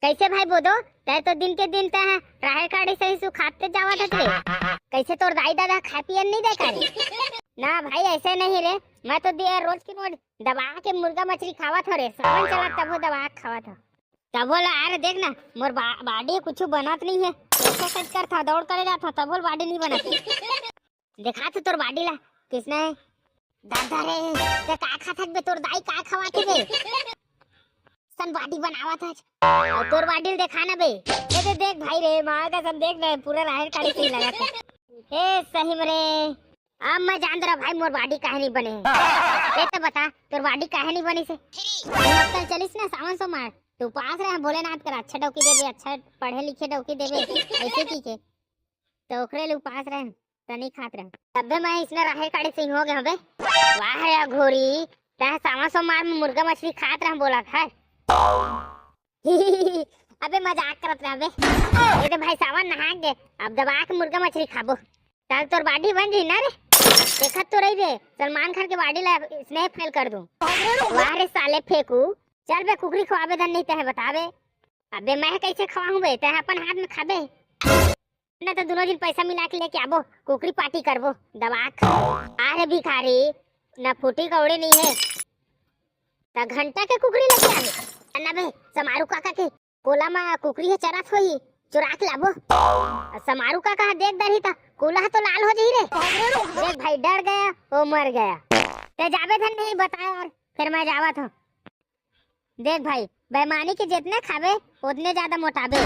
कैसे भाई बोदो तय तो दिन के दिन तय राहे काड़ी सही सु खाते जावत हते कैसे तोर दाई दादा खा पियन नहीं दे करे ना भाई ऐसे नहीं रे मैं तो दिया रोज की रोज दबा के मुर्गा मछली खावत हो रे सावन चला तब दबा के खावत हो तब बोला अरे देख ना मोर बॉडी कुछ बनत नहीं है एक्सरसाइज करता दौड़ करे जाता तब बोल बॉडी नहीं बनत देखा तो तोर बॉडी ला किसने दादा रे ते का खात बे तोर दाई का खवाते बे सन बॉडी बनावत है और तोर बॉडी देखा ना बे ये देख भाई रे मां का सब देख ना पूरा राहर काड़ी से लगा हे सही में रे अब मैं जान रहा भाई मोर बॉडी काहे नहीं बने ये तो बता तोर बॉडी काहे नहीं बनी से कल चलिस ना सावन सो मार तू पास रहे भोलेनाथ कर अच्छा डौकी देबे अच्छा पढ़े लिखे डौकी देबे ऐसे की के तो ओकरे ले पास रहे तनी खात रहे तबे मैं इसने राहे काड़ी से हो गए हबे वाह या घोरी ता सावन सो मार में मुर्गा मछली खात रहे बोला था अबे मजाक करत रहे बे ये भाई सावन नहा गए अब दबा के मुर्गा मछली खाबो ताल तोर बॉडी बन रही ना रे देखत तो रही रे सलमान खान के बॉडी ला स्नैप फेल कर दूं वाह रे साले फेंकू चल बे कुकरी खवाबे धन नहीं तहे बतावे अबे मैं कैसे खवाऊं बे तहे अपन हाथ में खाबे ना तो दोनों दिन पैसा मिला के लेके आबो कुकरी पार्टी करबो दबा अरे भिखारी ना फूटी कौड़े नहीं है ता घंटा के कुकरी लेके आवे ना बे समारू काका के कोला में कुकरी है चरत होई चुरा के लाबो समारू काका देख दरही ता कोला तो लाल हो जही रे देख भाई डर गया वो मर गया ते जाबे धन नहीं बताया और फिर मैं जावत हूं देख भाई बेईमानी के जितने खावे उतने ज्यादा मोटाबे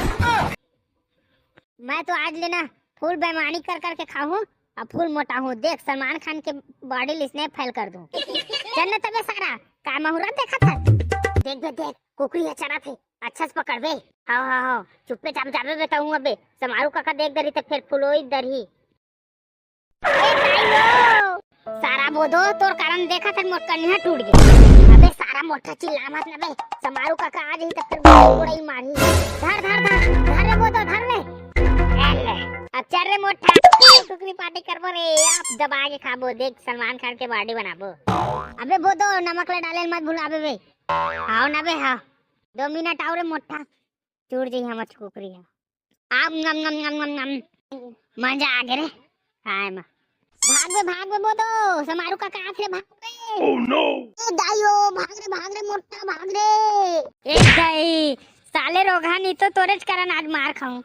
मैं तो आज लेना फुल बेईमानी कर कर के खाऊं और फुल मोटा हूं देख सलमान खान के बॉडी लिस्ने फैल कर दूं चलने तबे सारा का मुहूर्त देखा था देख बे देख कुकरी है चरा थे अच्छा से पकड़ बे हां चुप्पे चाप जाबे बताऊं अबे समारू काका देख दरी तो फिर फुलोई दरही सारा बोधो तोर कारण देखा था मोर कन्या टूट गई अबे सारा मोटा चिल्ला मत ना बे समारू काका आज ही तक फिर गोड़ाई मारी धर रे बोधो धर ले अब चल रे मोटा कुकरी पार्टी करबो रे आप दबा के खाबो देख सलमान खान के बॉडी बनाबो अबे बोधो नमक ले डाले मत भूलाबे बे आओ ना बे हां 2 मिनट आओ रे मोटा चूड़ जी हम कुकरी है आप नम नम नम नम नम मजा आ गया रे हाय मां भाग बे बोदो समारू का काख रे भाग रे ओह नो ए दाइयो भाग रे मोटा भाग रे ए दाई साले रोगा नहीं तो तोरेज करन आज मार खाऊं